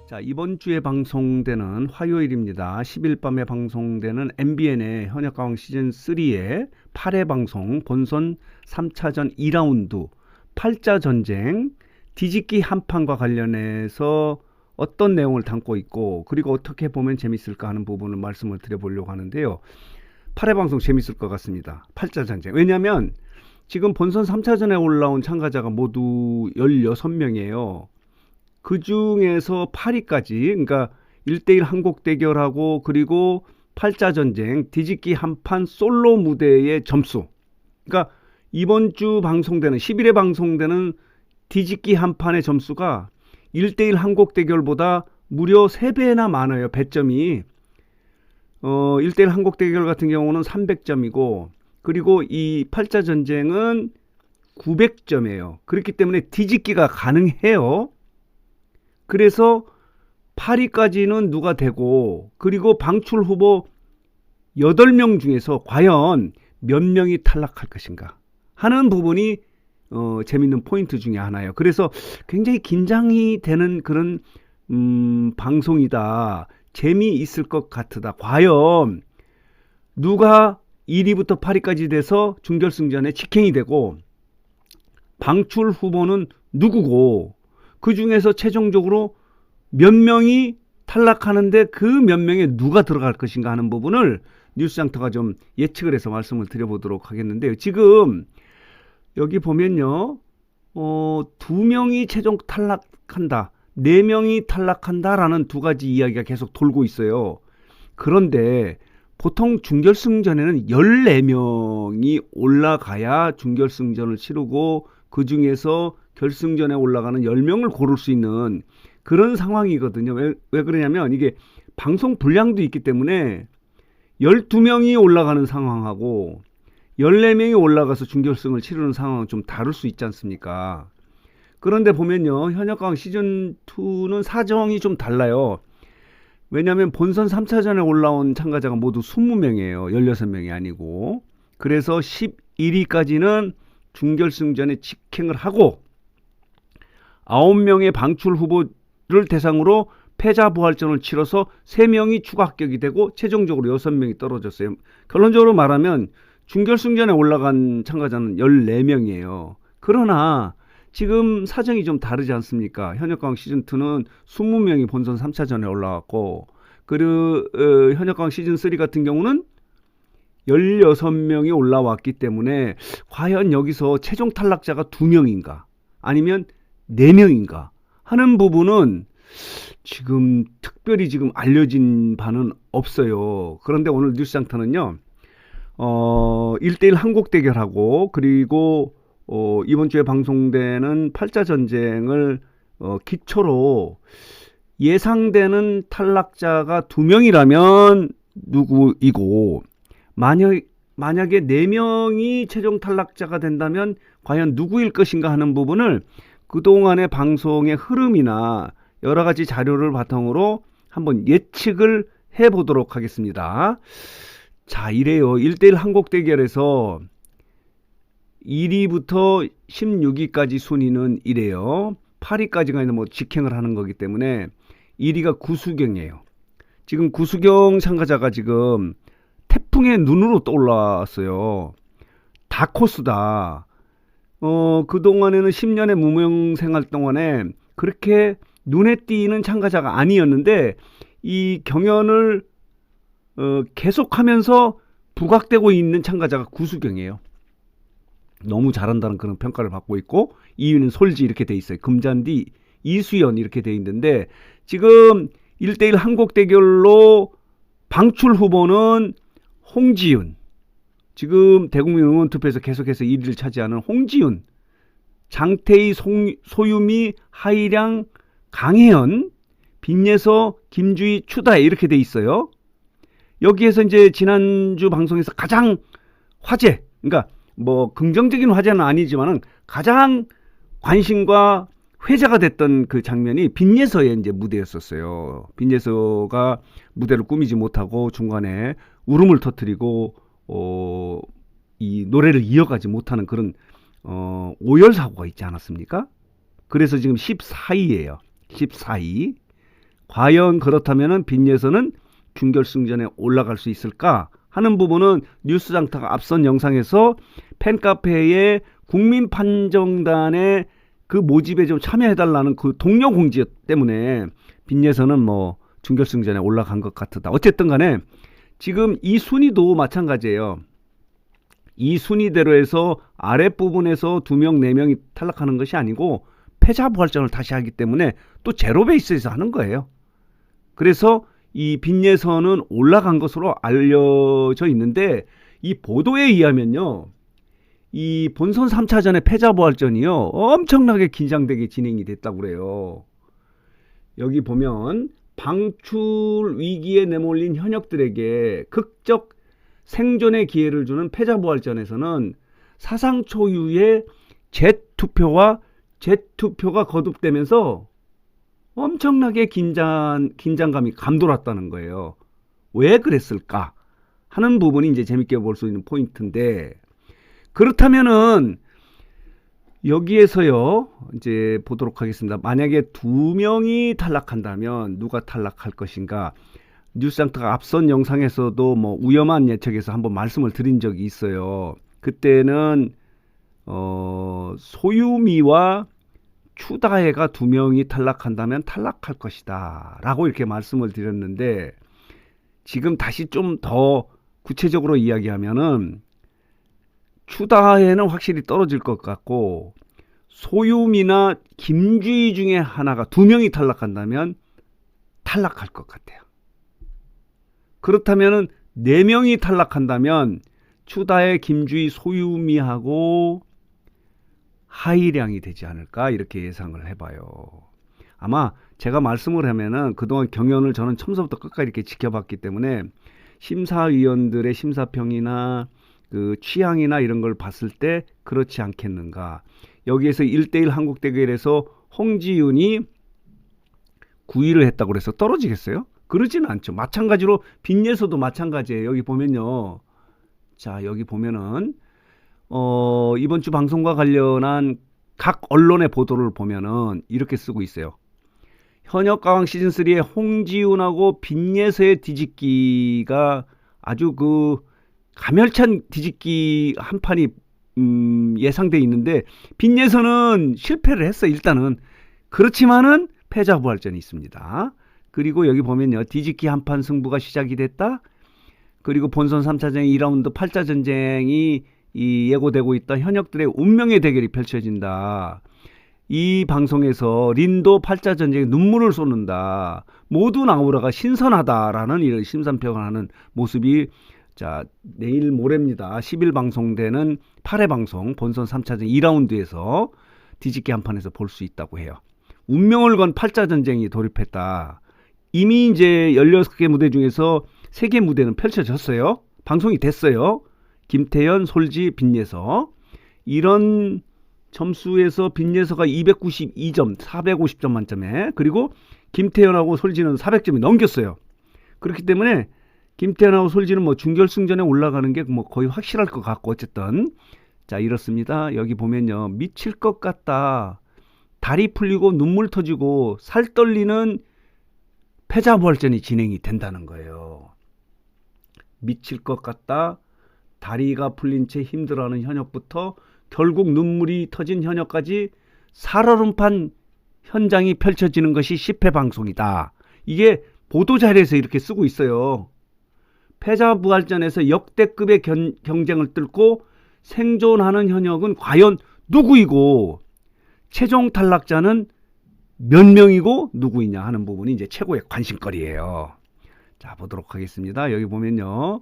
자, 이번 주에 방송되는 화요일입니다. 10일 밤에 방송되는 MBN의 현역가왕 시즌3의 8회 방송 본선 3차전 2라운드 8자 전쟁 뒤집기 한판과 관련해서 어떤 내용을 담고 있고 그리고 어떻게 보면 재밌을까 하는 부분을 말씀을 드려보려고 하는데요. 8회 방송 재밌을 것 같습니다. 8자 전쟁. 왜냐하면 지금 본선 3차전에 올라온 참가자가 모두 16명이에요. 그 중에서 8위까지, 그러니까 1대1 한곡 대결하고 그리고 8자 전쟁 뒤집기 한판 솔로 무대의 점수. 그러니까 이번 주 방송되는 10일에 방송되는 뒤집기 한판의 점수가 1대1 한곡 대결보다 무려 3배나 많아요. 배점이. 1대1 한곡 대결 같은 경우는 300점이고 그리고 이 8자 전쟁은 900점이에요. 그렇기 때문에 뒤집기가 가능해요. 그래서 8위까지는 누가 되고 그리고 방출 후보 8명 중에서 과연 몇 명이 탈락할 것인가 하는 부분이 재밌는 포인트 중에 하나예요. 그래서 굉장히 긴장이 되는 그런 방송이다. 재미있을 것 같다. 과연 누가 1위부터 8위까지 돼서 준결승전에 직행이 되고 방출 후보는 누구고 그 중에서 최종적으로 몇 명이 탈락하는데 그 몇 명에 누가 들어갈 것인가 하는 부분을 뉴스장터가 좀 예측을 해서 말씀을 드려보도록 하겠는데요. 지금 여기 보면요. 2명이 최종 탈락한다. 4명이 탈락한다라는 두 가지 이야기가 계속 돌고 있어요. 그런데 보통 준결승전에는 14명이 올라가야 준결승전을 치르고 그 중에서 결승전에 올라가는 10명을 고를 수 있는 그런 상황이거든요. 왜 그러냐면 이게 방송 분량도 있기 때문에 12명이 올라가는 상황하고 14명이 올라가서 준결승을 치르는 상황은 좀 다를 수 있지 않습니까? 그런데 보면요. 현역가왕 시즌2는 사정이 좀 달라요. 왜냐하면 본선 3차전에 올라온 참가자가 모두 20명이에요. 16명이 아니고. 그래서 11위까지는 준결승전에 직행을 하고 9명의 방출 후보를 대상으로 패자 부활전을 치러서 3명이 추가 합격이 되고 최종적으로 6명이 떨어졌어요. 결론적으로 말하면 준결승전에 올라간 참가자는 14명이에요. 그러나 지금 사정이 좀 다르지 않습니까? 현역가왕 시즌2는 20명이 본선 3차전에 올라왔고 그리고 현역가왕 시즌3 같은 경우는 16명이 올라왔기 때문에 과연 여기서 최종 탈락자가 2명인가 아니면 4명인가 하는 부분은 지금 특별히 지금 알려진 바는 없어요. 그런데 오늘 뉴스장터는요. 1대1 한곡 대결하고 그리고 이번 주에 방송되는 8자 전쟁을 기초로 예상되는 탈락자가 2명이라면 누구이고 만약에 4명이 최종 탈락자가 된다면 과연 누구일 것인가 하는 부분을 그동안의 방송의 흐름이나 여러 가지 자료를 바탕으로 한번 예측을 해보도록 하겠습니다. 자, 이래요. 1대1 한곡 대결에서 1위부터 16위까지 순위는 이래요. 8위까지가 뭐 직행을 하는 거기 때문에 1위가 구수경이에요. 지금 구수경 참가자가 지금 태풍의 눈으로 떠올랐어요. 다코스다. 그동안에는 10년의 무명 생활 동안에 그렇게 눈에 띄는 참가자가 아니었는데 이 경연을 계속하면서 부각되고 있는 참가자가 구수경이에요. 너무 잘한다는 그런 평가를 받고 있고 2위는 솔지 이렇게 돼 있어요. 금잔디 이수연 이렇게 돼 있는데 지금 1대1 한곡 대결로 방출 후보는 홍지윤, 지금 대국민 응원투표에서 계속해서 1위를 차지하는 홍지윤, 장태희, 소유미, 하이량, 강혜연, 빈예서, 김주희, 추다혜 이렇게 돼 있어요. 여기에서 이제 지난주 방송에서 가장 화제, 그러니까 뭐 긍정적인 화제는 아니지만은 가장 관심과 회자가 됐던 그 장면이 빈예서의 이제 무대였었어요. 빈예서가 무대를 꾸미지 못하고 중간에 울음을 터뜨리고 이 노래를 이어가지 못하는 그런 오열 사고가 있지 않았습니까? 그래서 지금 14위예요. 14위. 과연 그렇다면은 빈예선은 준결승전에 올라갈 수 있을까 하는 부분은 뉴스장터가 앞선 영상에서 팬카페에 국민판정단의 그 모집에 좀 참여해달라는 그 동료 공지 때문에 빈예선은 뭐 준결승전에 올라간 것 같다. 어쨌든 간에 지금 이 순위도 마찬가지예요. 이 순위대로 해서 아랫부분에서 2명, 4명이 탈락하는 것이 아니고 패자부활전을 다시 하기 때문에 또 제로 베이스에서 하는 거예요. 그래서 이 빈예선은 올라간 것으로 알려져 있는데 이 보도에 의하면요. 이 본선 3차전의 패자부활전이요. 엄청나게 긴장되게 진행이 됐다고 그래요. 여기 보면 방출 위기에 내몰린 현역들에게 극적 생존의 기회를 주는 패자부활전에서는 사상 초유의 재투표와 재투표가 거듭되면서 엄청나게 긴장감이 감돌았다는 거예요. 왜 그랬을까 하는 부분이 이제 재밌게 볼 수 있는 포인트인데, 그렇다면은 여기에서요 이제 보도록 하겠습니다. 만약에 2명이 탈락한다면 누가 탈락할 것인가? 뉴스장터가 앞선 영상에서도 뭐 위험한 예측에서 한번 말씀을 드린 적이 있어요. 그때는 소유미와 추다혜가 2명이 탈락한다면 탈락할 것이다 라고 이렇게 말씀을 드렸는데, 지금 다시 좀 더 구체적으로 이야기하면은 추다혜는 확실히 떨어질 것 같고, 소유미나 김주희 중에 하나가 2명이 탈락한다면 탈락할 것 같아요. 그렇다면은 4명이 탈락한다면 추다혜, 김주희, 소유미하고 하이량이 되지 않을까 이렇게 예상을 해봐요. 아마 제가 말씀을 하면은 그동안 경연을 저는 처음부터 끝까지 이렇게 지켜봤기 때문에 심사위원들의 심사평이나 그 취향이나 이런 걸 봤을 때 그렇지 않겠는가. 여기에서 1대1 한국 대결에서 홍지윤이 9위를 했다고 그래서 떨어지겠어요? 그러지는 않죠. 마찬가지로 빈예서도 마찬가지예요. 여기 보면요. 자, 여기 보면은 이번 주 방송과 관련한 각 언론의 보도를 보면은 이렇게 쓰고 있어요. 현역 가왕 시즌3의 홍지윤하고 빈예서의 뒤집기가 아주 그 가멸찬 뒤집기 한 판이 예상돼 있는데, 빈예서는 실패를 했어 일단은. 그렇지만은 패자부활전이 있습니다. 그리고 여기 보면요, 뒤집기 한판 승부가 시작이 됐다. 그리고 본선 3차전 2라운드 8자 전쟁이 예고되고 있다. 현역들의 운명의 대결이 펼쳐진다. 이 방송에서 린도 8자 전쟁에 눈물을 쏟는다. 모든 아우라가 신선하다라는 이런 심사평을 하는 모습이, 자, 내일 모레입니다. 10일 방송되는 8회 방송 본선 3차전 2라운드에서 뒤집기 한판에서 볼 수 있다고 해요. 운명을 건 8자 전쟁이 돌입했다. 이미 이제 16개 무대 중에서 3개 무대는 펼쳐졌어요. 방송이 됐어요. 김태현, 솔지, 빈예서. 이런 점수에서 빈예서가 292점, 450점 만점에, 그리고 김태현하고 솔지는 400점이 넘겼어요. 그렇기 때문에 김태현하고 솔지는 뭐 준결승전에 올라가는 게 뭐 거의 확실할 것 같고, 어쨌든 자, 이렇습니다. 여기 보면요, 미칠 것 같다. 다리 풀리고 눈물 터지고 살 떨리는 패자부활전이 진행이 된다는 거예요. 미칠 것 같다. 다리가 풀린 채 힘들어하는 현역부터 결국 눈물이 터진 현역까지 살얼음판 현장이 펼쳐지는 것이 10회 방송이다. 이게 보도자료에서 이렇게 쓰고 있어요. 패자부활전에서 역대급의 경쟁을 뚫고 생존하는 현역은 과연 누구이고, 최종 탈락자는 몇 명이고 누구이냐 하는 부분이 이제 최고의 관심거리예요. 자, 보도록 하겠습니다. 여기 보면요,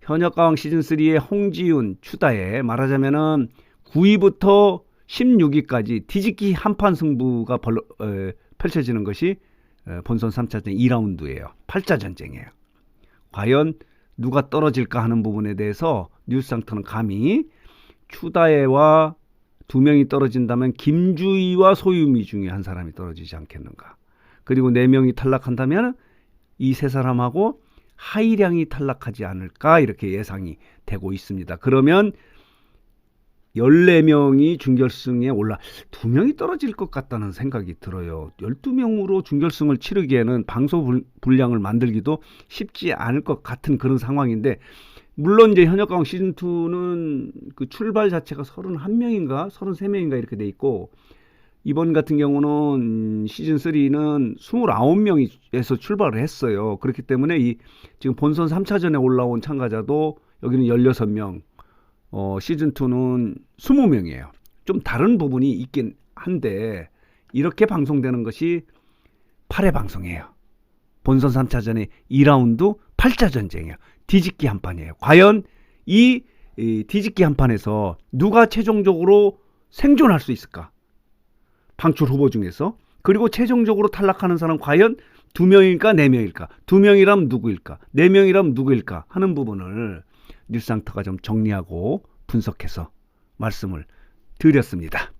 현역가왕 시즌3의 홍지윤, 추다혜, 말하자면은 9위부터 16위까지 뒤집기 한판 승부가 펼쳐지는 것이 본선 3차전 2라운드예요. 8자 전쟁이에요. 과연 누가 떨어질까 하는 부분에 대해서 뉴스장터는 감히 추다혜와 2명이 떨어진다면 김주희와 소유미 중에 한 사람이 떨어지지 않겠는가. 그리고 4명이 탈락한다면 이 3사람하고 하이량이 탈락하지 않을까 이렇게 예상이 되고 있습니다. 그러면 14명이 준결승에 올라 2명이 떨어질 것 같다는 생각이 들어요. 12명으로 준결승을 치르기에는 방송 분량을 만들기도 쉽지 않을 것 같은 그런 상황인데, 물론 이제 현역가왕 시즌2는 그 출발 자체가 31명인가 33명인가 이렇게 돼 있고, 이번 같은 경우는 시즌3는 29명에서 출발을 했어요. 그렇기 때문에 이 지금 본선 3차전에 올라온 참가자도 여기는 16명, 시즌2는 20명이에요. 좀 다른 부분이 있긴 한데, 이렇게 방송되는 것이 8회 방송이에요. 본선 3차전에 2라운드 8자 전쟁이에요. 뒤집기 한 판이에요. 과연 이 뒤집기 한 판에서 누가 최종적으로 생존할 수 있을까? 방출 후보 중에서. 그리고 최종적으로 탈락하는 사람 과연 2명일까 4명일까? 2명이라면 누구일까? 4명이라면 누구일까? 하는 부분을 뉴스상터가 좀 정리하고 분석해서 말씀을 드렸습니다.